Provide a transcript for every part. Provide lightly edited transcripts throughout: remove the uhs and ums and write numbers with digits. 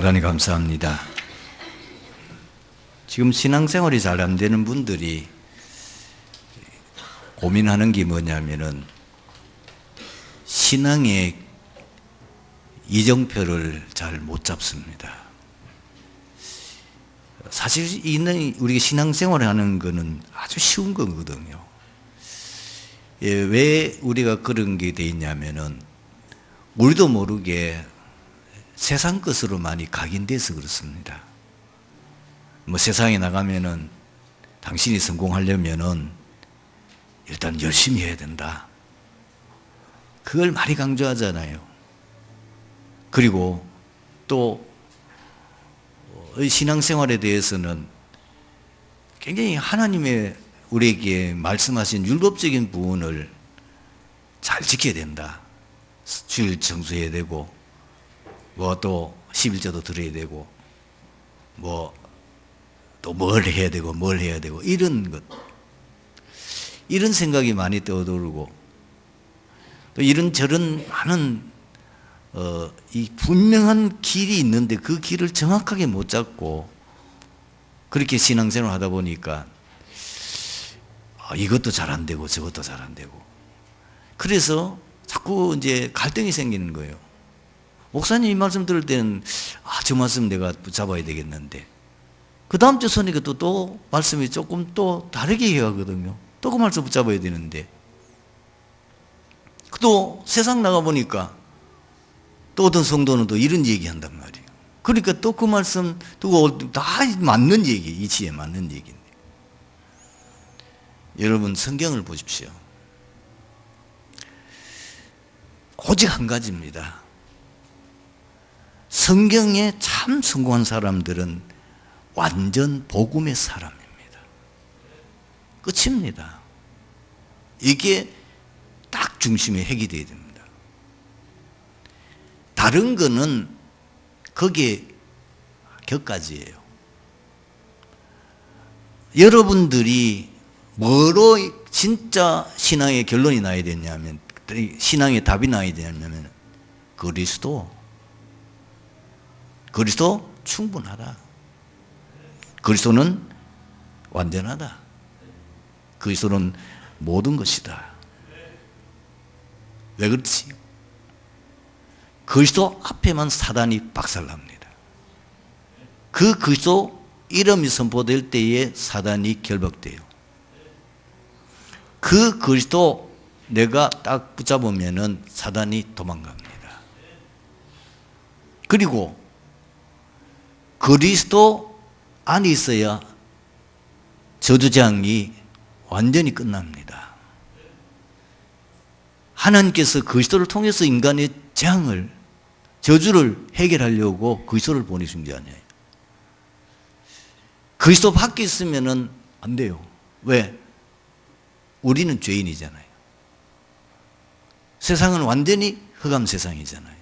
대단히 감사합니다. 지금 신앙생활이 잘 안 되는 분들이 고민하는 게 뭐냐면은 신앙의 이정표를 잘 못 잡습니다. 사실 우리가 신앙생활을 하는 거는 아주 쉬운 거거든요. 왜 우리가 그런 게 돼 있냐면은 우리도 모르게 세상 것으로 많이 각인돼서 그렇습니다. 뭐 세상에 나가면은 당신이 성공하려면은 일단 열심히 해야 된다. 그걸 많이 강조하잖아요. 그리고 또 신앙생활에 대해서는 굉장히 하나님의 우리에게 말씀하신 율법적인 부분을 잘 지켜야 된다. 주일 청소해야 되고 뭐 또 11조도 드려야 되고 뭐 또 뭘 해야 되고 뭘 해야 되고 이런 것, 이런 생각이 많이 떠오르고 또 이런저런 많은 이 분명한 길이 있는데 그 길을 정확하게 못 잡고 그렇게 신앙생활을 하다 보니까 이것도 잘 안 되고 저것도 잘 안 되고 그래서 자꾸 이제 갈등이 생기는 거예요. 목사님 이 말씀 들을 때는 저 말씀 내가 붙잡아야 되겠는데 그 다음 주 서니까 또 말씀이 조금 또 다르게 해가거든요. 또 그 말씀 붙잡아야 되는데 또 세상 나가보니까 또 어떤 성도는 또 이런 얘기 한단 말이에요. 그러니까 또 그 말씀 두고 다 맞는 얘기, 이치에 맞는 얘기인데 여러분 성경을 보십시오. 오직 한 가지입니다. 성경에 참 성공한 사람들은 완전 복음의 사람입니다. 끝입니다. 이게 딱 중심에 핵이 되어야 됩니다. 다른 거는 거기에 격가지예요. 여러분들이 뭐로 진짜 신앙의 결론이 나야 되냐면, 신앙의 답이 나야 되냐면 그리스도 충분하다. 그리스도는 완전하다. 그리스도는 모든 것이다. 왜 그렇지? 그리스도 앞에만 사단이 박살납니다. 그 그리스도 이름이 선포될 때에 사단이 결박돼요. 그 그리스도 내가 딱 붙잡으면은 사단이 도망갑니다. 그리고 그리스도 안에 있어야 저주장이 완전히 끝납니다. 하나님께서 그리스도를 통해서 인간의 재앙을, 저주를 해결하려고 그리스도를 보내신 게 아니에요. 그리스도 밖에 있으면은 안 돼요. 왜? 우리는 죄인이잖아요. 세상은 완전히 흑암 세상이잖아요.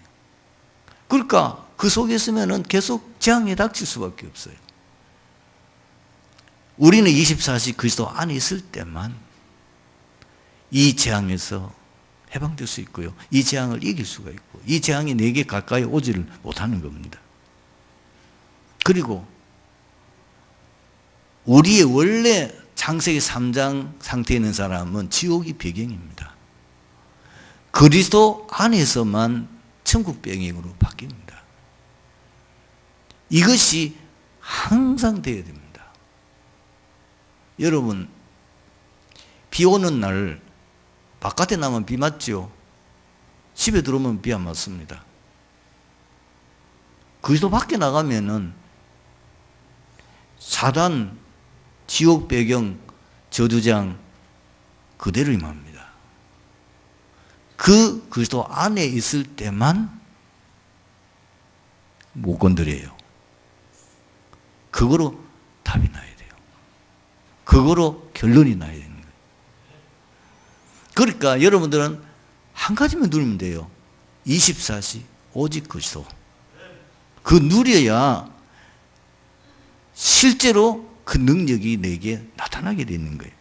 그러니까 그 속에 있으면은 계속 재앙에 닥칠 수밖에 없어요. 우리는 24시 그리스도 안에 있을 때만 이 재앙에서 해방될 수 있고요. 이 재앙을 이길 수가 있고 이 재앙이 내게 가까이 오지를 못하는 겁니다. 그리고 우리의 원래 창세기 3장 상태에 있는 사람은 지옥이 배경입니다. 그리스도 안에서만 천국 배경으로 바뀝니다. 이것이 항상 되어야 됩니다. 여러분, 비 오는 날 바깥에 나면 비 맞죠? 집에 들어오면 비 안 맞습니다. 그리스도 밖에 나가면은 사단, 지옥 배경, 저주장 그대로 임합니다. 그 그리스도 안에 있을 때만 못 건드려요. 그거로 답이 나야 돼요. 그거로 결론이 나야 되는 거예요. 그러니까 여러분들은 한 가지만 누리면 돼요. 24시 오직 그리스도. 그 누려야 실제로 그 능력이 내게 나타나게 되는 거예요.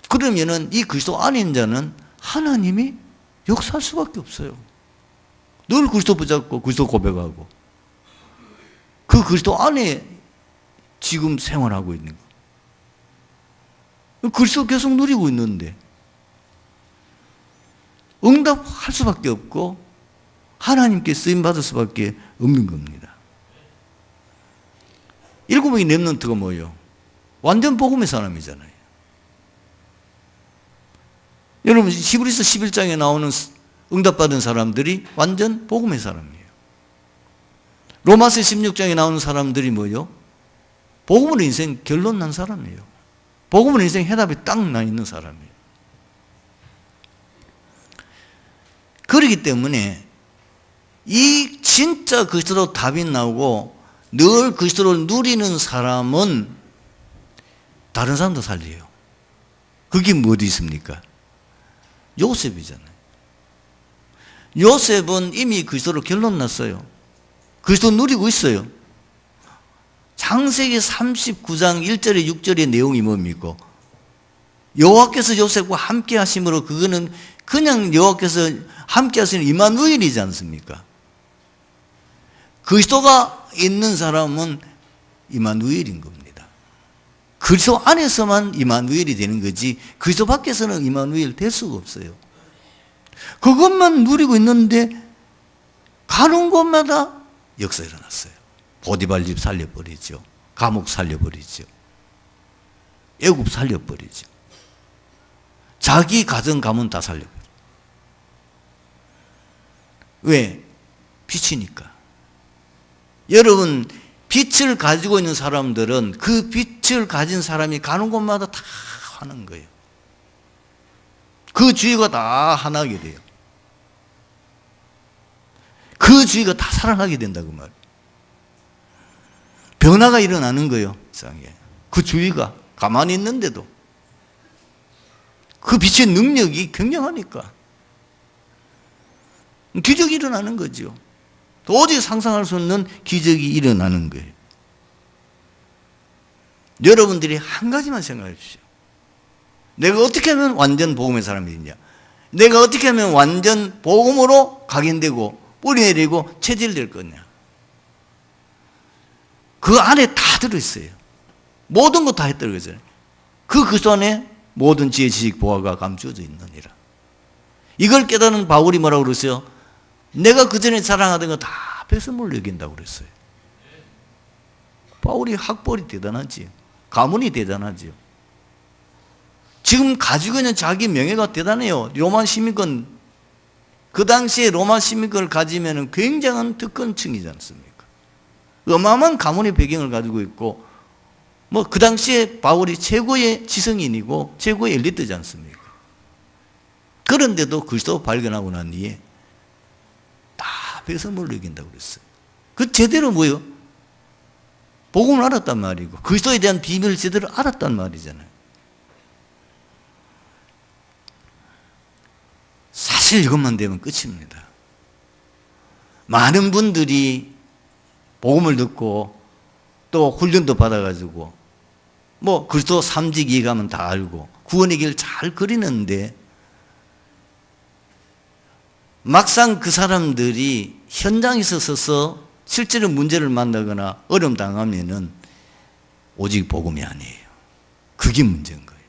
그러면은 이 그리스도 안에 있는 자는 하나님이 역사할 수밖에 없어요. 늘 그리스도 붙잡고 그리스도 고백하고 그 그리스도 안에 지금 생활하고 있는 거. 그리스도 계속 누리고 있는데 응답할 수밖에 없고 하나님께 쓰임받을 수밖에 없는 겁니다. 7명의 렘넌트가 뭐예요? 완전 복음의 사람이잖아요. 여러분 히브리서 11장에 나오는 응답받은 사람들이 완전 복음의 사람이에요. 로마서 16장에 나오는 사람들이 뭐예요? 복음으로 인생 결론 난 사람이에요. 복음으로 인생 해답이 딱 나 있는 사람이에요. 그렇기 때문에 이 진짜 그리스도로 답이 나오고 늘 그리스도를 누리는 사람은 다른 사람도 살려요. 그게 뭐 어디 있습니까? 요셉이잖아요. 요셉은 이미 그리스도로 결론 났어요. 그리스도 누리고 있어요. 창세기 39장 1절에 6절의 내용이 뭡니까? 여호와께서 요셉과 함께 하심으로 그거는 그냥 여호와께서 함께 하시는 이마누엘이지 않습니까? 그리스도가 있는 사람은 이마누엘인 겁니다. 그리스도 안에서만 이마누엘이 되는 거지 그리스도 밖에서는 이마누엘 될 수가 없어요. 그것만 누리고 있는데 가는 곳마다 역사 일어났어요. 보디발 집 살려버리죠. 감옥 살려버리죠. 애굽 살려버리죠. 자기 가정 가문 다 살려버려요. 왜? 빛이니까. 여러분 빛을 가지고 있는 사람들은 그 빛을 가진 사람이 가는 곳마다 다 하는 거예요. 그 주위가 다 하나게 돼요. 그 주위가 다 살아나게 된다고 말이에요. 변화가 일어나는 거예요. 이상하게. 그 주위가 가만히 있는데도 그 빛의 능력이 굉장하니까 기적이 일어나는 거죠. 도저히 상상할 수 없는 기적이 일어나는 거예요. 여러분들이 한 가지만 생각해 주십시오. 내가 어떻게 하면 완전 복음의 사람이 되냐? 내가 어떻게 하면 완전 복음으로 각인되고 뿌리 내리고 체질될 거냐? 그 안에 다 들어있어요. 모든 것 다 들어있어요. 그 그리스도 안에 모든 지혜, 지식, 보화가 감추어져 있느니라. 이걸 깨달은 바울이 뭐라고 그랬어요? 내가 그전에 자랑하던 거 다 배설물로 여긴다고 그랬어요. 바울이 학벌이 대단하지요. 가문이 대단하지요. 지금 가지고 있는 자기 명예가 대단해요. 로마 시민권, 그 당시에 로마 시민권을 가지면 굉장한 특권층이지 않습니까? 어마어마한 가문의 배경을 가지고 있고, 뭐 그 당시에 바울이 최고의 지성인이고 최고의 엘리트지 않습니까? 그런데도 그리스도 발견하고 난 뒤에 다 배설물로 여긴다고 그랬어요. 그 제대로 뭐예요? 복음을 알았단 말이고 그리스도에 대한 비밀을 제대로 알았단 말이잖아요. 사실 이것만 되면 끝입니다. 많은 분들이 복음을 듣고 또 훈련도 받아가지고 뭐 그리스도 삼직 이해가면 다 알고 구원의 길 잘 그리는데 막상 그 사람들이 현장에서 서서 실제로 문제를 만나거나 어려움 당하면은 오직 복음이 아니에요. 그게 문제인 거예요.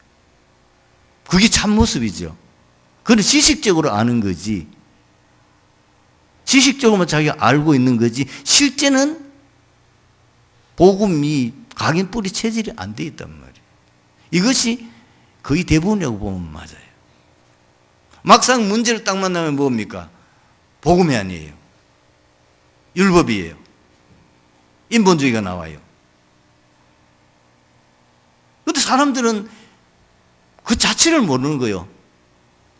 그게 참모습이죠. 그건 지식적으로 아는 거지. 지식적으로만 자기가 알고 있는 거지 실제는 복음이 각인 뿌리 체질이 안 돼 있단 말이에요. 이것이 거의 대부분이라고 보면 맞아요. 막상 문제를 딱 만나면 뭡니까? 복음이 아니에요. 율법이에요. 인본주의가 나와요. 그런데 사람들은 그 자체를 모르는 거예요.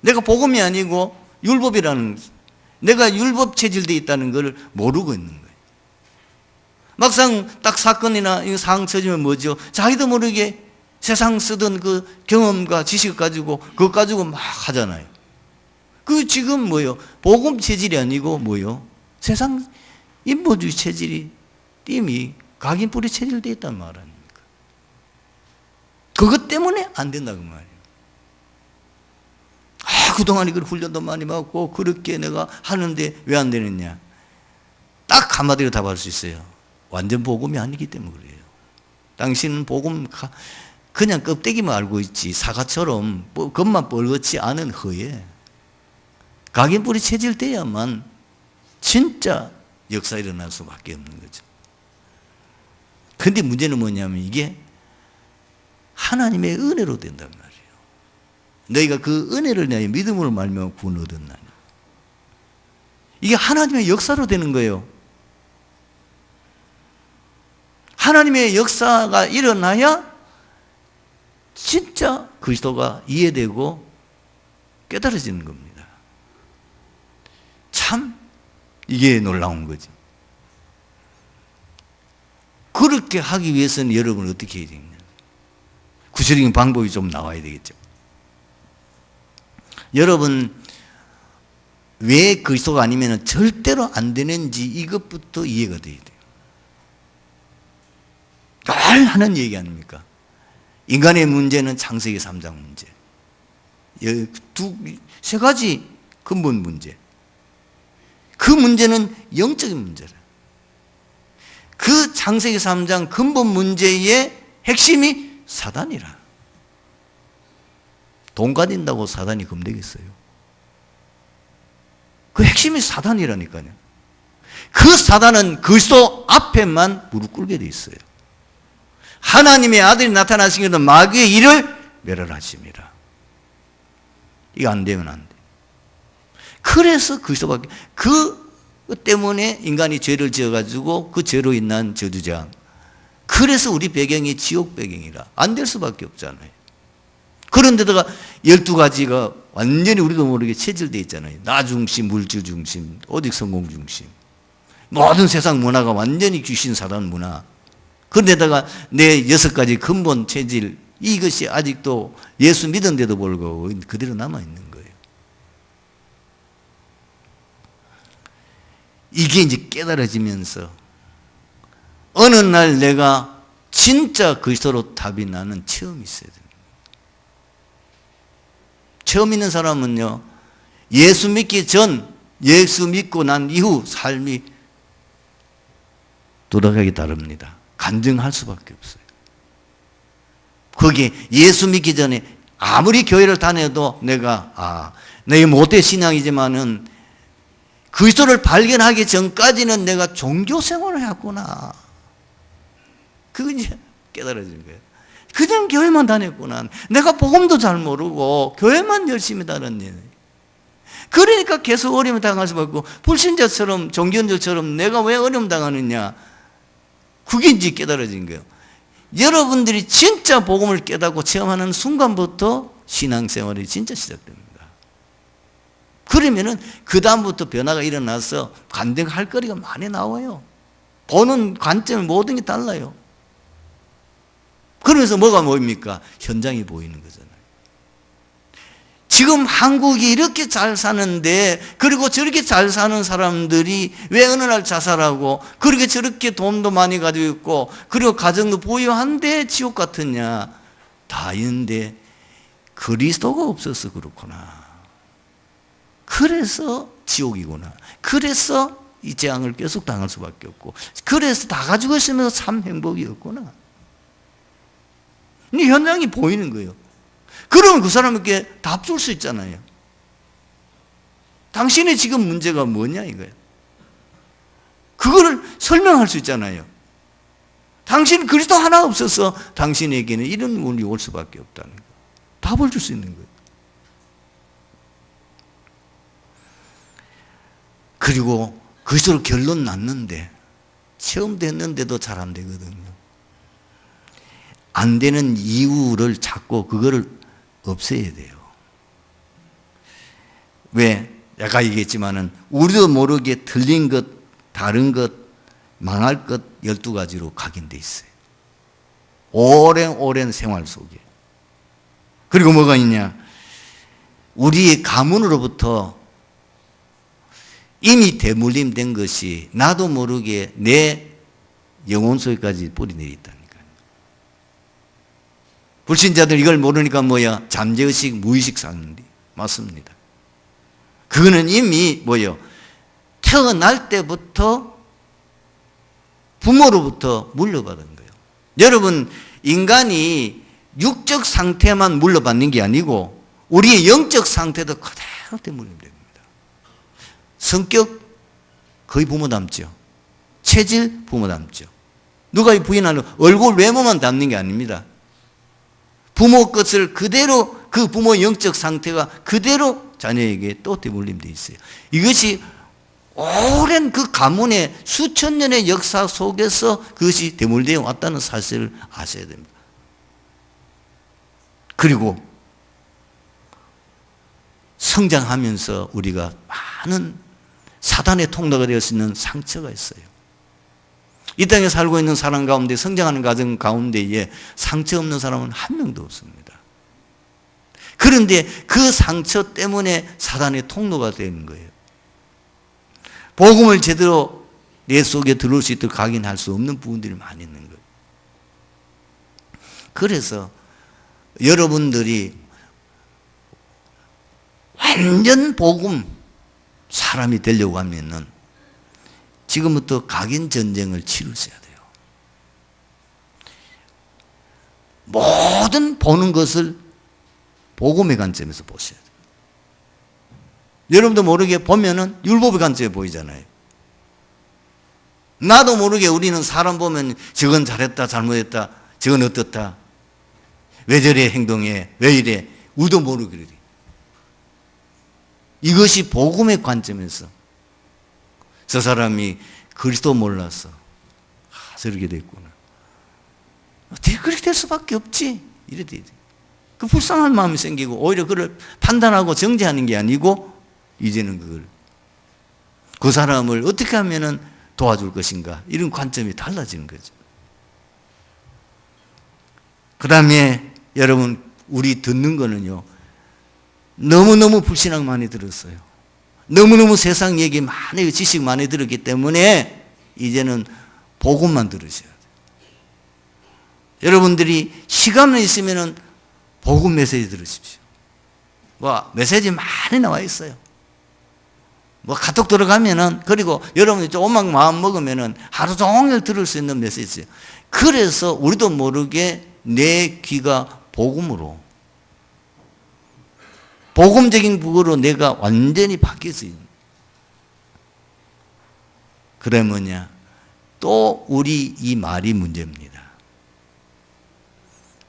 내가 복음이 아니고 율법이라는, 내가 율법 체질되어 있다는 걸 모르고 있는 거예요. 막상 딱 사건이나 상황 처지면 뭐죠? 자기도 모르게 세상 쓰던 그 경험과 지식 가지고 그것 가지고 막 하잖아요. 그 지금 뭐요? 복음 체질이 아니고 뭐요? 세상 인본주의 체질이 이미 각인 뿌리 체질되어 있단 말 아닙니까? 그것 때문에 안 된다고 말이에요. 그동안 이걸 훈련도 많이 받고 그렇게 내가 하는데 왜 안 되느냐? 딱 한마디로 답할 수 있어요. 완전 복음이 아니기 때문에 그래요. 당신은 복음 그냥 껍데기만 알고 있지 사과처럼 겉만 뻘겋지 않은 허에 각인뿌리 체질돼야만 진짜 역사 일어날 수밖에 없는 거죠. 그런데 문제는 뭐냐면 이게 하나님의 은혜로 된단 말이에요. 너희가 그 은혜를 내가 믿음으로 말미암아 구원 얻었나니. 이게 하나님의 역사로 되는 거예요. 하나님의 역사가 일어나야 진짜 그리스도가 이해되고 깨달아지는 겁니다. 참 이게 놀라운 거지. 그렇게 하기 위해서는 여러분 어떻게 해야 되냐? 구체적인 방법이 좀 나와야 되겠죠. 여러분 왜 그리스도가 아니면 절대로 안 되는지 이것부터 이해가 돼야 돼요. 늘 하는 얘기 아닙니까? 인간의 문제는 창세기 3장 문제. 세 가지 근본 문제. 그 문제는 영적인 문제라. 그 창세기 3장 근본 문제의 핵심이 사단이라. 돈 가진다고 사단이 겁되겠어요? 그 핵심이 사단이라니까요. 그 사단은 그리스도 앞에만 무릎 꿇게 돼 있어요. 하나님의 아들이 나타나신 것은 마귀의 일을 멸하심이라. 이거 안 되면 안 돼. 그래서 그리스도밖에 그 때문에 인간이 죄를 지어가지고 그 죄로 인한 저주장. 그래서 우리 배경이 지옥 배경이라 안 될 수밖에 없잖아요. 그런데다가 12가지가 완전히 우리도 모르게 체질되어 있잖아요. 나 중심, 물질 중심, 오직 성공 중심. 모든 세상 문화가 완전히 귀신 사단 문화. 그런데다가 내 6가지 근본 체질, 이것이 아직도 예수 믿은데도 불구하고 그대로 남아있는 거예요. 이게 이제 깨달아지면서 어느 날 내가 진짜 그리스도로 답이 나는 체험이 있어야 됩니다. 처음 있는 사람은요, 예수 믿기 전, 예수 믿고 난 이후 삶이 돌아가기 다릅니다. 간증할 수밖에 없어요. 거기에 예수 믿기 전에 아무리 교회를 다녀도 내가 내 못된 신앙이지만은 그리스도를 발견하기 전까지는 내가 종교 생활을 했구나. 그건 이제 깨달아진 거예요. 그냥 교회만 다녔구나. 내가 복음도 잘 모르고 교회만 열심히 다녔네. 그러니까 계속 어려움 당할 수밖에 없고 불신자처럼 종교인들처럼 내가 왜 어려움 당하느냐. 그게 이제 깨달아진 거예요. 여러분들이 진짜 복음을 깨닫고 체험하는 순간부터 신앙생활이 진짜 시작됩니다. 그러면은 그 다음부터 변화가 일어나서 간증할 거리가 많이 나와요. 보는 관점 모든 게 달라요. 그러면서 뭐가 보입니까? 현장이 보이는 거잖아요. 지금 한국이 이렇게 잘 사는데 그리고 저렇게 잘 사는 사람들이 왜 어느 날 자살하고 그렇게 저렇게 돈도 많이 가지고 있고 그리고 가정도 부유한데 지옥 같으냐. 다 있는데 그리스도가 없어서 그렇구나. 그래서 지옥이구나. 그래서 이 재앙을 계속 당할 수밖에 없고 그래서 다 가지고 있으면서 참 행복이 없구나. 이 현장이 보이는 거예요. 그러면 그 사람에게 답 줄 수 있잖아요. 당신의 지금 문제가 뭐냐 이거예요. 그거를 설명할 수 있잖아요. 당신 그리스도 하나 없어서 당신에게는 이런 운이 올 수밖에 없다는 거예요. 답을 줄 수 있는 거예요. 그리고 그리스도로 결론 났는데 체험됐는데도 잘 안 되거든요. 안 되는 이유를 찾고 그거를 없애야 돼요. 왜? 아까 얘기했지만은 우리도 모르게 틀린 것, 다른 것, 망할 것 12가지로 각인돼 있어요. 오랜 생활 속에. 그리고 뭐가 있냐? 우리의 가문으로부터 이미 대물림된 것이 나도 모르게 내 영혼 속에까지 뿌리 내리있다니까요. 불신자들 이걸 모르니까 뭐야? 잠재의식, 무의식 사는데 맞습니다. 그거는 이미 뭐요? 태어날 때부터 부모로부터 물려받은 거예요. 여러분, 인간이 육적 상태만 물려받는 게 아니고 우리의 영적 상태도 그대로 물려됩니다. 성격 거의 부모 닮죠. 체질 부모 닮죠. 누가 부인하는 얼굴 외모만 닮는 게 아닙니다. 부모 것을 그대로 그 부모의 영적 상태가 그대로 자녀에게 또 되물림되어 있어요. 이것이 오랜 그 가문의 수천 년의 역사 속에서 그것이 되물되어 왔다는 사실을 아셔야 됩니다. 그리고 성장하면서 우리가 많은 사단의 통로가 되어 있는 상처가 있어요. 이 땅에 살고 있는 사람 가운데, 성장하는 가정 가운데에 상처 없는 사람은 한 명도 없습니다. 그런데 그 상처 때문에 사단의 통로가 되는 거예요. 복음을 제대로 내 속에 들어올 수 있도록 각인할 수 없는 부분들이 많이 있는 거예요. 그래서 여러분들이 완전 복음 사람이 되려고 하면은 지금부터 각인 전쟁을 치르셔야 돼요. 모든 보는 것을 복음의 관점에서 보셔야 돼요. 여러분도 모르게 보면은 율법의 관점에 보이잖아요. 나도 모르게 우리는 사람 보면 저건 잘했다, 잘못했다, 저건 어떻다, 왜 저래 행동해, 왜 이래, 우도 모르게 그래. 이것이 복음의 관점에서 저 사람이 그리스도 몰라서 저렇게 됐구나. 어떻게 그렇게 될 수밖에 없지. 이래 돼야 돼. 그 불쌍한 마음이 생기고 오히려 그걸 판단하고 정죄하는 게 아니고 이제는 그걸 그 사람을 어떻게 하면은 도와줄 것인가 이런 관점이 달라지는 거죠. 그 다음에 여러분 우리 듣는 거는요 너무너무 불신앙 많이 들었어요. 너무너무 세상 얘기 많이 지식 많이 들었기 때문에 이제는 복음만 들으셔야 돼요. 여러분들이 시간은 있으면은 복음 메시지 들으십시오. 뭐 메시지 많이 나와 있어요. 뭐 카톡 들어가면은 그리고 여러분이 조금만 마음 먹으면은 하루 종일 들을 수 있는 메시지. 그래서 우리도 모르게 내 귀가 복음으로 복음적인 부분으로 내가 완전히 바뀌었어요. 그래 뭐냐? 또 우리 이 말이 문제입니다.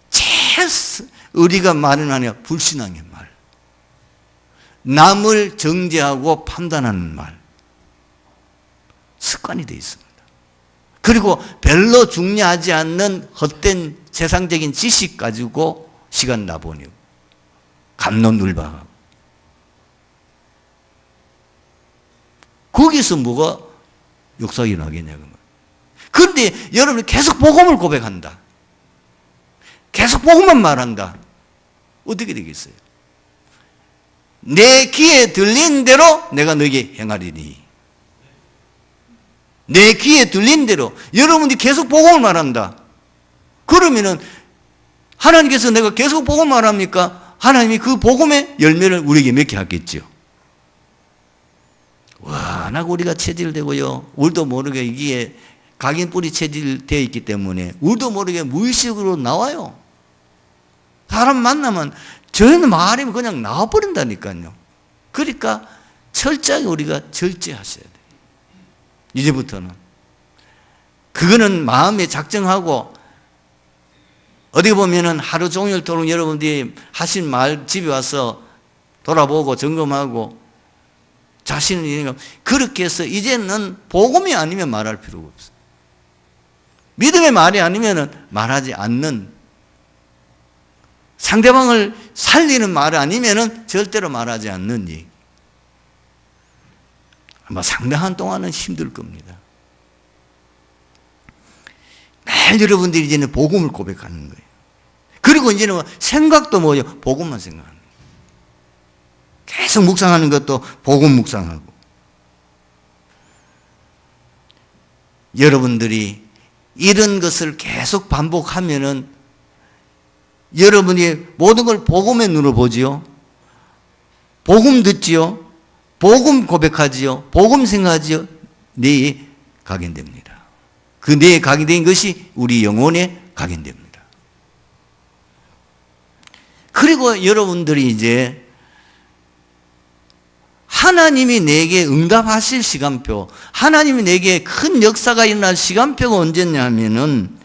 제일 우리가 말은 아니야 불신앙의 말. 남을 정죄하고 판단하는 말. 습관이 되어 있습니다. 그리고 별로 중요하지 않는 헛된 세상적인 지식 가지고 시간 나보내고 갑론을박하고 거기서 뭐가 역사가 일어나겠냐고. 그런데 여러분이 계속 복음을 고백한다. 계속 복음만 말한다. 어떻게 되겠어요? 내 귀에 들린 대로 내가 너에게 행하리니. 내 귀에 들린 대로 여러분이 계속 복음을 말한다. 그러면은 하나님께서 내가 계속 복음을 말합니까? 하나님이 그 복음의 열매를 우리에게 맺게 하겠죠. 워낙 우리가 체질되고요. 우리도 모르게 이게 각인 뿌리 체질되어 있기 때문에 우리도 모르게 무의식으로 나와요. 사람 만나면 저희는 말이면 그냥 나와버린다니까요. 그러니까 철저하게 우리가 절제하셔야 돼요. 이제부터는. 그거는 마음에 작정하고 어디 보면은 하루 종일토록 여러분들이 하신 말 집에 와서 돌아보고 점검하고 자신을 그렇게 해서 이제는 복음이 아니면 말할 필요가 없어요. 믿음의 말이 아니면 말하지 않는 상대방을 살리는 말 아니면 절대로 말하지 않는 얘기. 아마 상당한 동안은 힘들 겁니다. 매일 여러분들이 이제는 복음을 고백하는 거예요. 그리고 이제는 생각도 뭐예요? 복음만 생각하는 거예요. 계속 묵상하는 것도 복음 묵상하고. 여러분들이 이런 것을 계속 반복하면은 여러분이 모든 걸 복음의 눈으로 보지요. 복음 듣지요. 복음 고백하지요. 복음 생각하지요. 뇌에 각인됩니다. 그 뇌에 각인된 것이 우리 영혼에 각인됩니다. 그리고 여러분들이 이제 하나님이 내게 응답하실 시간표, 하나님이 내게 큰 역사가 일어날 시간표가 언제냐면은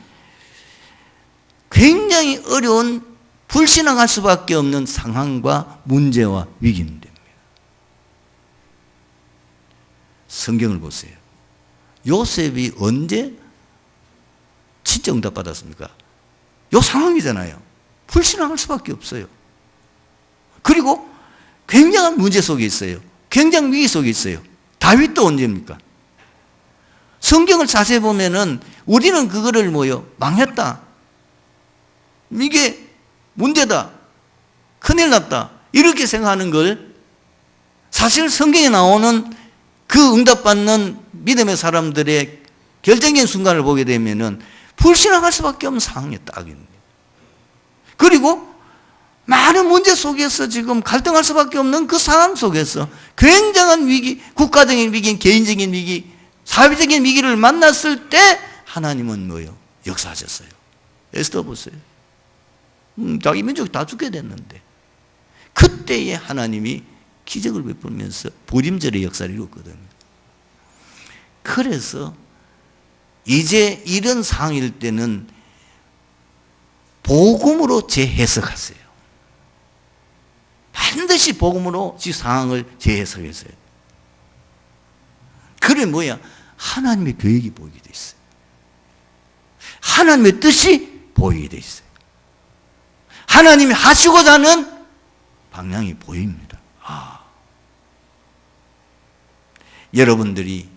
굉장히 어려운 불신앙할 수밖에 없는 상황과 문제와 위기입니다. 성경을 보세요. 요셉이 언제 진짜 응답받았습니까? 요 상황이잖아요. 불신앙할 수밖에 없어요. 그리고 굉장한 문제 속에 있어요. 굉장한 위기 속에 있어요. 다윗도 언제입니까? 성경을 자세히 보면은 우리는 그거를 망했다. 이게 문제다. 큰일 났다. 이렇게 생각하는 걸 사실 성경에 나오는 그 응답받는 믿음의 사람들의 결정적인 순간을 보게 되면은 불신앙할 수밖에 없는 상황이 딱 있는 거예요. 그리고 많은 문제 속에서 지금 갈등할 수밖에 없는 그 상황 속에서 굉장한 위기, 국가적인 위기, 개인적인 위기, 사회적인 위기를 만났을 때 하나님은 역사하셨어요. 에스더 보세요. 자기 민족이 다 죽게 됐는데 그때에 하나님이 기적을 베풀면서 보림절의 역사를 이뤘거든요. 그래서 이제 이런 상황일 때는 복음으로 재해석하세요. 반드시 복음으로 이 상황을 재해석했어요. 그래 하나님의 계획이 보이게 돼 있어요. 하나님의 뜻이 보이게 돼 있어요. 하나님이 하시고자 하는 방향이 보입니다. 여러분들이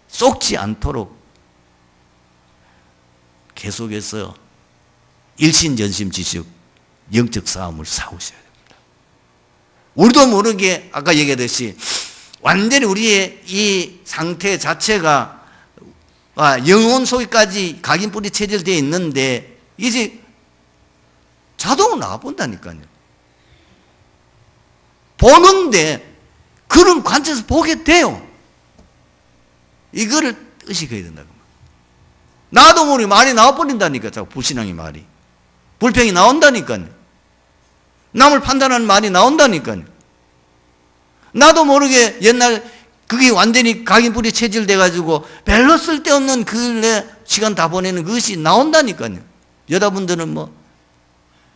쏙지 않도록 계속해서 일신전심지식 영적 싸움을 싸우셔야 됩니다. 우리도 모르게 아까 얘기했듯이 완전히 우리의 이 상태 자체가 영혼 속에까지 각인뿔이 체질되어 있는데 이제 자동으로 나와본다니까요. 보는데 그런 관점에서 보게 돼요. 이거를 의식해야 된다고. 나도 모르게 말이 나와버린다니까. 자꾸 불신앙의 말이. 불평이 나온다니까요. 남을 판단하는 말이 나온다니까요. 나도 모르게 옛날 그게 완전히 각인뿔이 체질돼가지고 별로 쓸데없는 글에 시간 다 보내는 그것이 나온다니까요. 여자분들은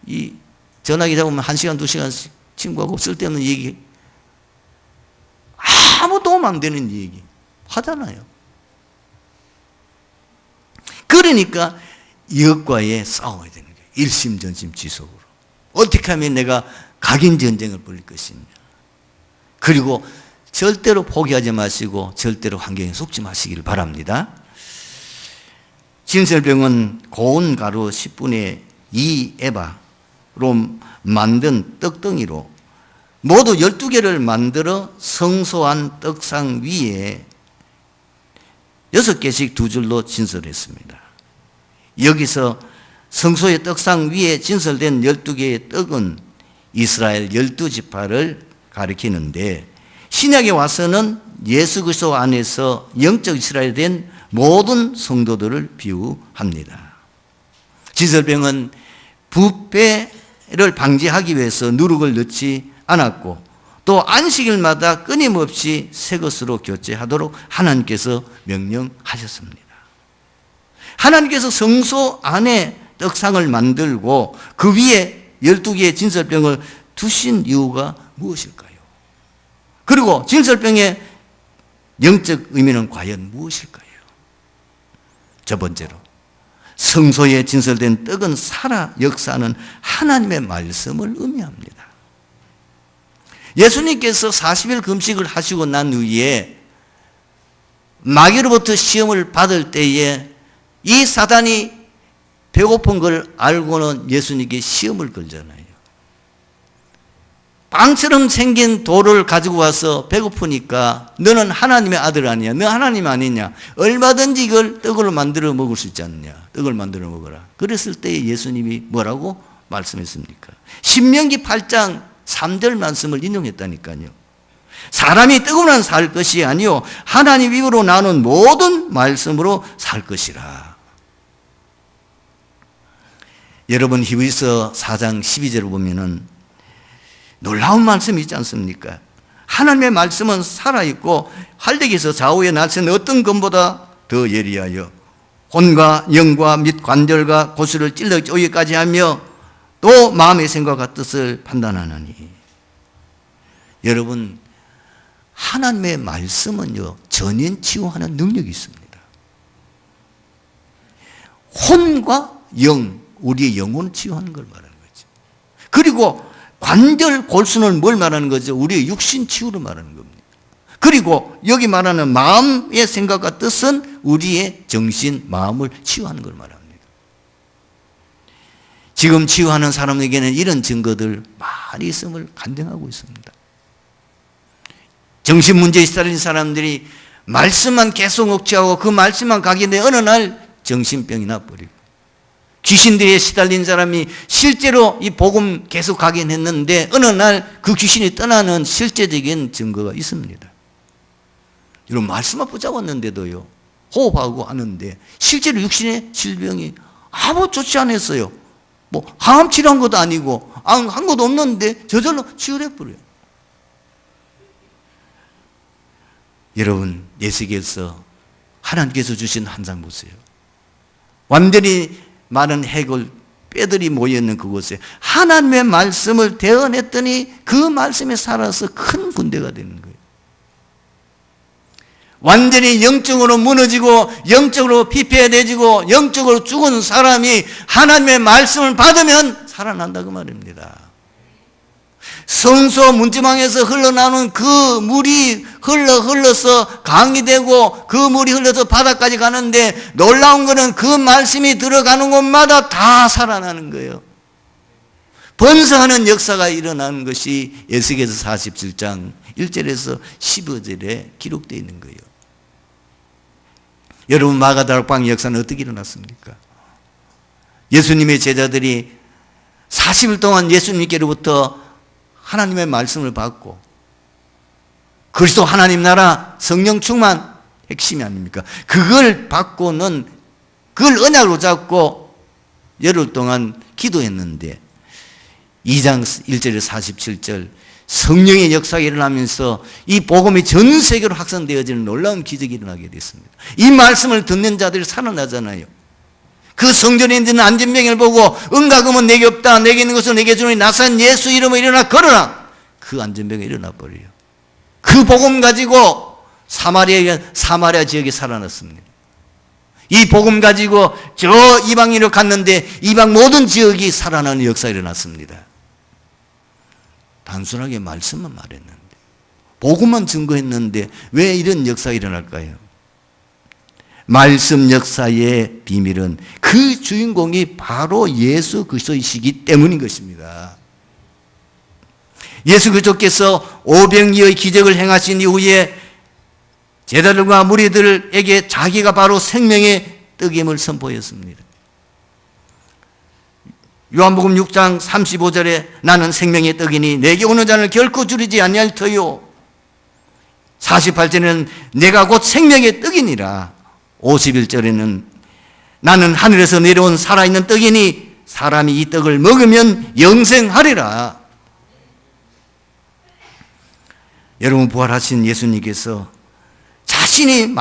이 전화기 잡으면 1시간, 2시간씩 친구하고 쓸데없는 얘기, 아무 도움 안 되는 얘기 하잖아요. 그러니까 이것과의 싸워야 되는 거예요. 일심전심지속으로. 어떻게 하면 내가 각인전쟁을 벌일 것이냐. 그리고 절대로 포기하지 마시고 절대로 환경에 속지 마시길 바랍니다. 진설병은 고운 가루 10분의 2 에바로 만든 떡덩이로 모두 12개를 만들어 성소한 떡상 위에 6개씩 두 줄로 진설했습니다. 여기서 성소의 떡상 위에 진설된 12개의 떡은 이스라엘 12지파를 가리키는데 신약에 와서는 예수 그리스도 안에서 영적 이스라엘이 된 모든 성도들을 비유합니다. 진설병은 부패를 방지하기 위해서 누룩을 넣지 않았고 또 안식일마다 끊임없이 새 것으로 교체하도록 하나님께서 명령하셨습니다. 하나님께서 성소 안에 떡상을 만들고 그 위에 12개의 진설병을 두신 이유가 무엇일까요? 그리고 진설병의 영적 의미는 과연 무엇일까요? 첫 번째로 성소에 진설된 떡은 살아 역사하는 하나님의 말씀을 의미합니다. 예수님께서 40일 금식을 하시고 난 후에 마귀로부터 시험을 받을 때에 이 사단이 배고픈 걸 알고는 예수님께 시험을 걸잖아요. 빵처럼 생긴 돌을 가지고 와서 배고프니까 너는 하나님의 아들 아니냐? 너 하나님 아니냐? 얼마든지 이걸 떡으로 만들어 먹을 수 있지 않느냐? 떡을 만들어 먹어라. 그랬을 때 예수님이 뭐라고 말씀했습니까? 신명기 8장 3절 말씀을 인용했다니까요. 사람이 떡으로만 살 것이 아니요 하나님 입으로 나오는 모든 말씀으로 살 것이라. 여러분 히브리서 4장 12절을 보면은 놀라운 말씀이 있지 않습니까? 하나님의 말씀은 살아있고 활력에서 좌우에 날선 어떤 검보다 더 예리하여 혼과 영과 및 관절과 고수를 찔러 쪼개기까지 하며 또 마음의 생각과 뜻을 판단하느니. 여러분 하나님의 말씀은요 전인 치유하는 능력이 있습니다. 혼과 영, 우리의 영혼을 치유하는 걸 말하는 거죠. 그리고 관절, 골수는 뭘 말하는 거죠? 우리의 육신 치유를 말하는 겁니다. 그리고 여기 말하는 마음의 생각과 뜻은 우리의 정신, 마음을 치유하는 걸 말합니다. 지금 치유하는 사람에게는 이런 증거들 많이 있음을 간증하고 있습니다. 정신문제에 시달린 사람들이 말씀만 계속 억제하고 그 말씀만 가기인데 어느 날 정신병이 나버리고, 귀신들에 시달린 사람이 실제로 이 복음 계속 가긴 했는데 어느 날 그 귀신이 떠나는 실제적인 증거가 있습니다. 여러분 말씀만 붙잡았는데도요 호흡하고 하는데 실제로 육신의 질병이 아무 좋지 않았어요. 뭐 항암 치료한 것도 아니고 한 것도 없는데 저절로 치유해 버려요. 여러분 예수께서 하나님께서 주신 한 장 보세요. 완전히 많은 해골 뼈들이 모여있는 그곳에 하나님의 말씀을 대언했더니 그 말씀에 살아서 큰 군대가 되는 거예요. 완전히 영적으로 무너지고 영적으로 피폐해지고 영적으로 죽은 사람이 하나님의 말씀을 받으면 살아난다 그 말입니다. 성소 문지방에서 흘러나오는 그 물이 흘러서 강이 되고 그 물이 흘러서 바다까지 가는데 놀라운 것은 그 말씀이 들어가는 곳마다 다 살아나는 거예요. 번성하는 역사가 일어나는 것이 에스겔서 47장 1절에서 15절에 기록되어 있는 거예요. 여러분 마가다락방 역사는 어떻게 일어났습니까? 예수님의 제자들이 40일 동안 예수님께로부터 하나님의 말씀을 받고 그리스도 하나님 나라 성령 충만 핵심이 아닙니까? 그걸 받고는 그걸 언약으로 잡고 열흘 동안 기도했는데 2장 1절에 47절 성령의 역사가 일어나면서 이 복음이 전 세계로 확산되어지는 놀라운 기적이 일어나게 됐습니다. 이 말씀을 듣는 자들이 살아나잖아요. 그 성전에 있는 안전병을 보고 은가금은 내게 없다 내게 있는 것은 내게 주니 나산 예수 이름으로 일어나 걸어라. 그 안전병이 일어나 버려요. 그 복음 가지고 사마리아 지역이 살아났습니다. 이 복음 가지고 저 이방인으로 갔는데 이방 모든 지역이 살아나는 역사가 일어났습니다. 단순하게 말씀만 말했는데 복음만 증거했는데 왜 이런 역사가 일어날까요? 말씀 역사의 비밀은 그 주인공이 바로 예수 그리스도이시기 때문인 것입니다. 예수 그리스도께서 오병이의 기적을 행하신 이후에 제자들과 무리들에게 자기가 바로 생명의 떡임을 선포했습니다. 요한복음 6장 35절에 나는 생명의 떡이니 내게 오는 자는 결코 줄이지 아니할 터요. 48절에는 내가 곧 생명의 떡이니라. 51절에는 나는 하늘에서 내려온 살아있는 떡이니 사람이 이 떡을 먹으면 영생하리라. 여러분 부활하신 예수님께서 자신이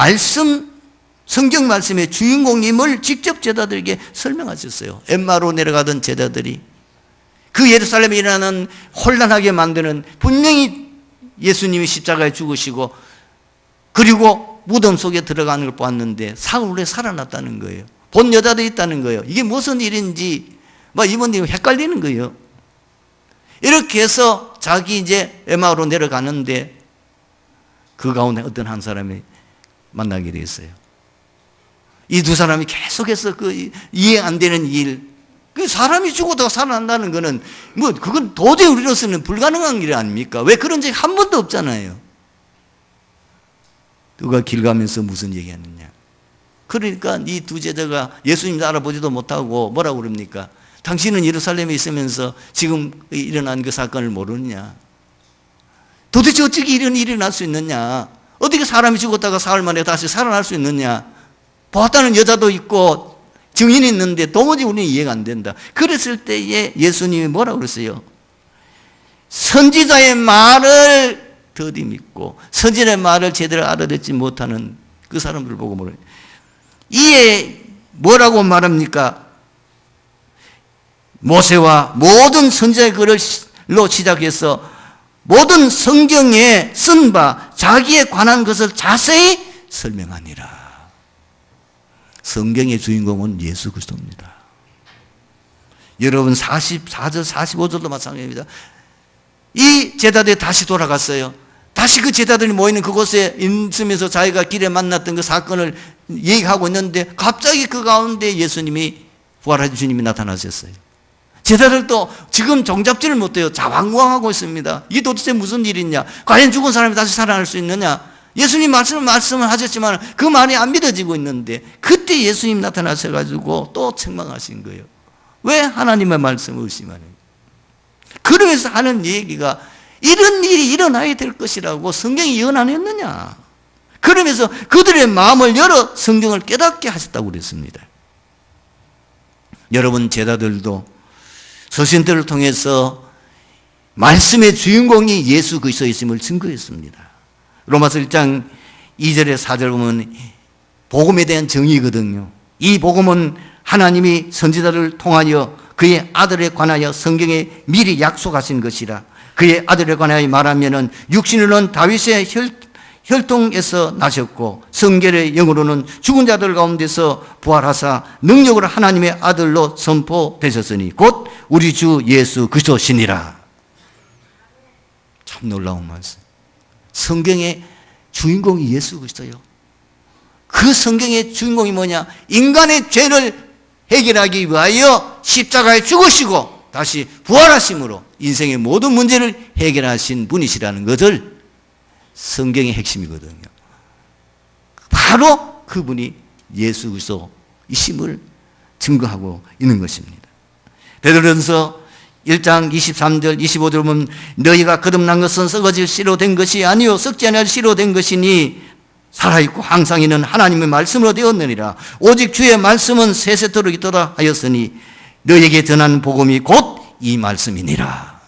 성경 말씀의 주인공임을 직접 제자들에게 설명하셨어요. 엠마로 내려가던 제자들이 그 예루살렘에 일어나는 혼란하게 만드는 분명히 예수님이 십자가에 죽으시고 그리고 무덤 속에 들어가는 걸 보았는데 사흘 후에 살아났다는 거예요. 본 여자도 있다는 거예요. 이게 무슨 일인지 막 이모님 헷갈리는 거예요. 이렇게 해서 자기 이제 에마오로 내려가는데 그 가운데 어떤 한 사람이 만나게 됐어요. 이 두 사람이 계속해서 그 이해 안 되는 일, 그 사람이 죽어도 살아난다는 거는 뭐 그건 도저히 우리로서는 불가능한 일 아닙니까? 왜 그런 적이 한 번도 없잖아요. 누가 길 가면서 무슨 얘기하느냐. 그러니까 이 두 제자가 예수님 알아보지도 못하고 뭐라고 그럽니까? 당신은 예루살렘에 있으면서 지금 일어난 그 사건을 모르느냐. 도대체 어떻게 이런 일이 날 수 있느냐? 어떻게 사람이 죽었다가 사흘 만에 다시 살아날 수 있느냐? 보았다는 여자도 있고 증인이 있는데 도무지 우리는 이해가 안 된다. 그랬을 때에 예수님이 뭐라고 그랬어요? 선지자의 말을 더디 믿고 선지자의 말을 제대로 알아듣지 못하는 그 사람들을 보고 뭐래요? 이에 뭐라고 말합니까? 모세와 모든 선지자의 글로 시작해서 모든 성경에 쓴 바 자기에 관한 것을 자세히 설명하니라. 성경의 주인공은 예수 그리스도입니다. 여러분 44절 45절도 마찬가지입니다. 이 제자들이 다시 돌아갔어요. 다시 그 제자들이 모이는 그곳에 있으면서 자기가 길에 만났던 그 사건을 얘기하고 있는데 갑자기 그 가운데 예수님이 부활하신 주님이 나타나셨어요. 제자들도 지금 정잡지를 못해요. 자황구황하고 있습니다. 이게 도대체 무슨 일이냐? 과연 죽은 사람이 다시 살아날 수 있느냐? 예수님 말씀을 하셨지만 그 말이 안 믿어지고 있는데 그때 예수님 나타나셔가지고 또 책망하신 거예요. 왜 하나님의 말씀을 의심하는 거예요? 그러면서 하는 얘기가 이런 일이 일어나야 될 것이라고 성경이 예언하였느냐? 그러면서 그들의 마음을 열어 성경을 깨닫게 하셨다고 그랬습니다. 여러분 제자들도 서신들을 통해서 말씀의 주인공이 예수 그리스도이심을 증거했습니다. 로마서 1장 2절에 4절 보면 복음에 대한 정의거든요. 이 복음은 하나님이 선지자를 통하여 그의 아들에 관하여 성경에 미리 약속하신 것이라. 그의 아들에 관하여 말하면은 육신으로는 다윗의 혈통에서 나셨고 성결의 영으로는 죽은 자들 가운데서 부활하사 능력으로 하나님의 아들로 선포되셨으니 곧 우리 주 예수 그리스도시니라. 참 놀라운 말씀. 성경의 주인공이 예수 그리스도요. 그 성경의 주인공이 뭐냐? 인간의 죄를 해결하기 위하여 십자가에 죽으시고 다시 부활하심으로 인생의 모든 문제를 해결하신 분이시라는 것을 성경의 핵심이거든요. 바로 그분이 예수 그리스도이심을 증거하고 있는 것입니다. 베드로전서 1장 23절 25절 보면 너희가 거듭난 것은 썩어질 씨로 된 것이 아니요 썩지 않을 씨로 된 것이니 살아있고 항상 있는 하나님의 말씀으로 되었느니라. 오직 주의 말씀은 세세토록 있도다 하였으니 너희에게 전한 복음이 곧 이 말씀이니라.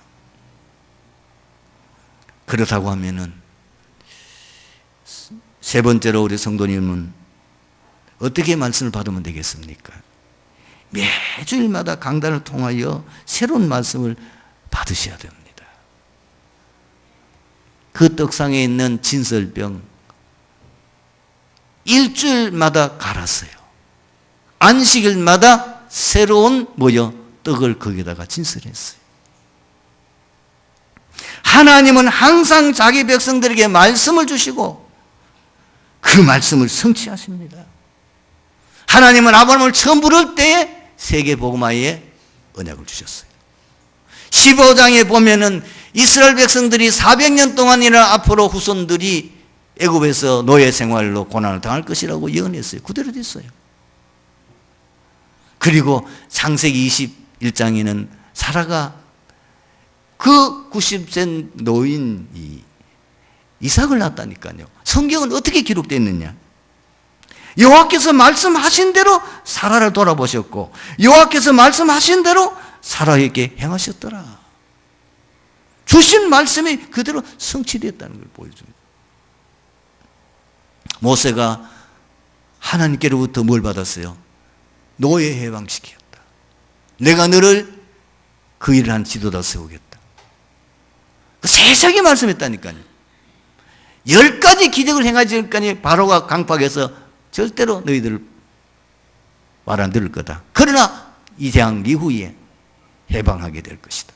그렇다고 하면은 세 번째로 우리 성도님은 어떻게 말씀을 받으면 되겠습니까? 매주일마다 강단을 통하여 새로운 말씀을 받으셔야 됩니다. 그 떡상에 있는 진설병 일주일마다 갈았어요. 안식일마다 새로운 떡을 거기다가 진설했어요. 하나님은 항상 자기 백성들에게 말씀을 주시고 그 말씀을 성취하십니다. 하나님은 아브라함을 처음 부를 때에 세계복음화의 언약을 주셨어요. 15장에 보면은 이스라엘 백성들이 400년 동안이나 앞으로 후손들이 애굽에서 노예 생활로 고난을 당할 것이라고 예언했어요. 그대로 됐어요. 그리고 창세기 21장에는 사라가 그 90세 노인 이삭을 낳았다니까요. 성경은 어떻게 기록되어 여호와께서 말씀하신 대로 사라를 돌아보셨고 여호와께서 말씀하신 대로 사라에게 행하셨더라. 주신 말씀이 그대로 성취되었다는 걸 보여줍니다. 모세가 하나님께로부터 뭘 받았어요? 노예 해방시켰다. 내가 너를 그 일을 한 지도자 세우겠다. 세상에 말씀했다니까요. 10가지 기적을 행하지 않으니 바로가 강팍해서 절대로 너희들을 말 안 들을 거다. 그러나 이 재앙 이후에 해방하게 될 것이다.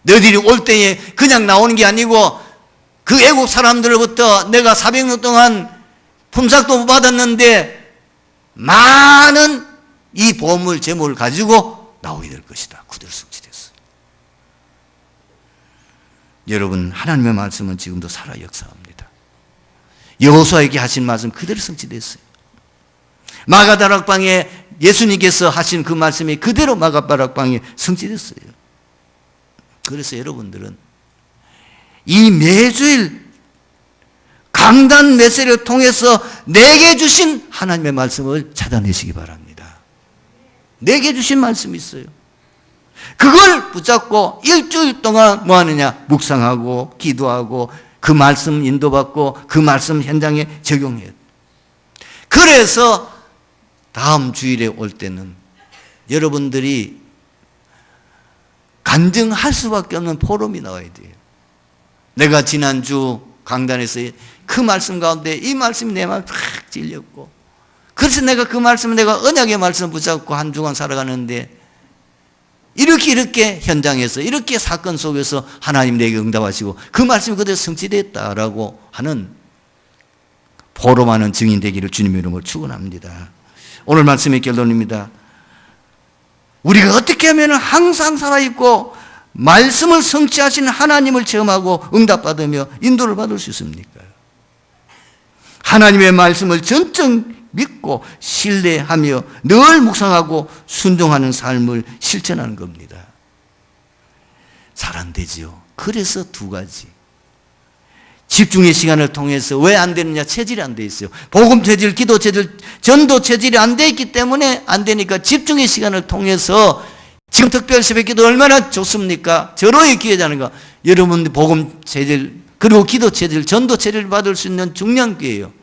너희들이 올 때에 그냥 나오는 게 아니고 그 애국 사람들로부터 내가 400년 동안 품삯도 못 받았는데 많은 이 보물 재물을 가지고 나오게 될 것이다. 그대로 성취됐어요. 여러분 하나님의 말씀은 지금도 살아 역사합니다. 여호수아에게 하신 말씀 그대로 성취됐어요. 마가다락방에 예수님께서 하신 그 말씀이 그대로 마가다락방에 성취됐어요. 그래서 여러분들은 이 매주일 강단 메시지를 통해서 내게 주신 하나님의 말씀을 찾아내시기 바랍니다. 내게 주신 말씀이 있어요. 그걸 붙잡고 일주일 동안 뭐 하느냐? 묵상하고 기도하고 그 말씀 인도받고 그 말씀 현장에 적용해요. 그래서 다음 주일에 올 때는 여러분들이 간증할 수밖에 없는 포럼이 나와야 돼요. 내가 지난주 강단에서 그 말씀 가운데 이 말씀이 내 마음에 팍 찔렸고, 그래서 내가 그 말씀을 내가 언약의 말씀 붙잡고 한 주간 살아가는데 이렇게 현장에서 이렇게 사건 속에서 하나님 내게 응답하시고 그 말씀이 그대로 성취됐다라고 하는 포럼하는 증인 되기를 주님의 이름으로 축원합니다. 오늘 말씀의 결론입니다. 우리가 어떻게 하면 항상 살아있고 말씀을 성취하시는 하나님을 체험하고 응답받으며 인도를 받을 수 있습니까? 하나님의 말씀을 전적 믿고 신뢰하며 늘 묵상하고 순종하는 삶을 실천하는 겁니다. 잘 안 되지요. 그래서 두 가지. 집중의 시간을 통해서 왜 안 되느냐? 체질이 안 돼 있어요. 복음 체질, 기도 체질, 전도 체질이 안 돼 있기 때문에 안 되니까 집중의 시간을 통해서 지금 특별 새벽기도 얼마나 좋습니까? 절호의 기회자는가? 여러분 복음 체질 그리고 기도 체질, 전도 체질을 받을 수 있는 중요한 기회예요.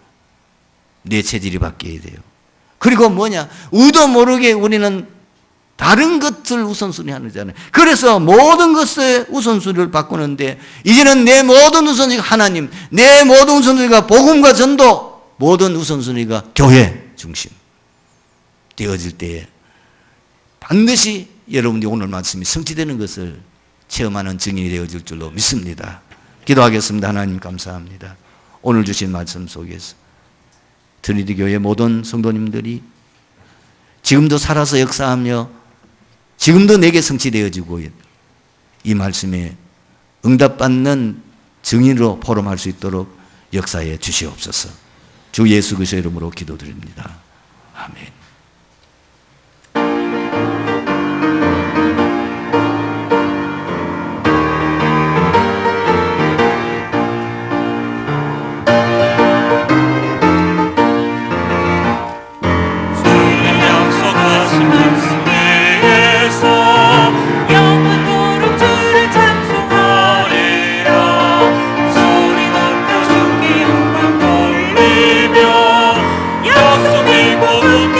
내 체질이 바뀌어야 돼요. 그리고 뭐냐? 우도 모르게 우리는 다른 것을 우선순위 하잖아요. 그래서 모든 것의 우선순위를 바꾸는데 이제는 내 모든 우선순위가 하나님, 내 모든 우선순위가 복음과 전도, 모든 우선순위가 교회 중심 되어질 때에 반드시 여러분들이 오늘 말씀이 성취되는 것을 체험하는 증인이 되어질 줄로 믿습니다. 기도하겠습니다. 하나님 감사합니다. 오늘 주신 말씀 속에서 트리니티 교회 모든 성도님들이 지금도 살아서 역사하며 지금도 내게 성취되어지고 이 말씀에 응답받는 증인으로 포럼할 수 있도록 역사해 주시옵소서. 주 예수 그리스도의 이름으로 기도드립니다. 아멘. 약속의 복음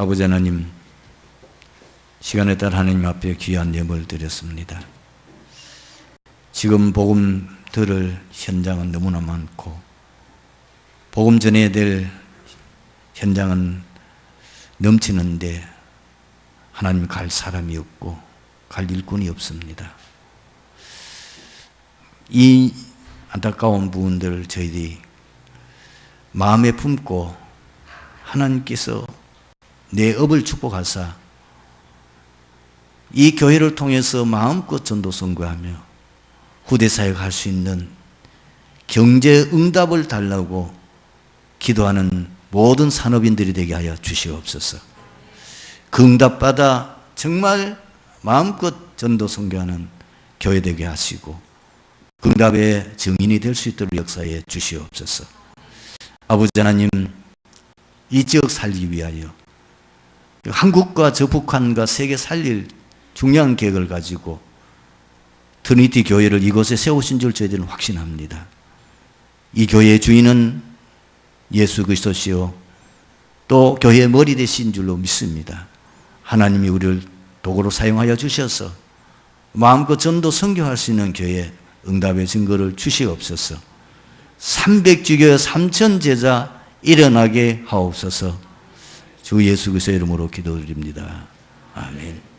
아버지 하나님, 시간에 따라 하나님 앞에 귀한 예물을 드렸습니다. 지금 복음 들을 현장은 너무나 많고 복음 전해야 될 현장은 넘치는데 하나님 갈 사람이 없고 갈 일꾼이 없습니다. 이 안타까운 부분들을 저희들이 마음에 품고 하나님께서 내 업을 축복하사 이 교회를 통해서 마음껏 전도 선교하며 후대 사역할 수 있는 경제 응답을 달라고 기도하는 모든 산업인들이 되게 하여 주시옵소서. 그 응답받아 정말 마음껏 전도 선교하는 교회 되게 하시고 그 응답의 증인이 될 수 있도록 역사해 주시옵소서. 아버지 하나님, 이 지역 살기 위하여 한국과 저 북한과 세계 살릴 중요한 계획을 가지고 트리니티 교회를 이곳에 세우신 줄 저희들은 확신합니다. 이 교회의 주인은 예수 그리스도시요 또 교회의 머리 되신 줄로 믿습니다. 하나님이 우리를 도구로 사용하여 주셔서 마음껏 전도 선교할 수 있는 교회 응답의 증거를 주시옵소서. 300주교의 3천 제자 일어나게 하옵소서. 주 예수 그리스도의 이름으로 기도드립니다. 아멘.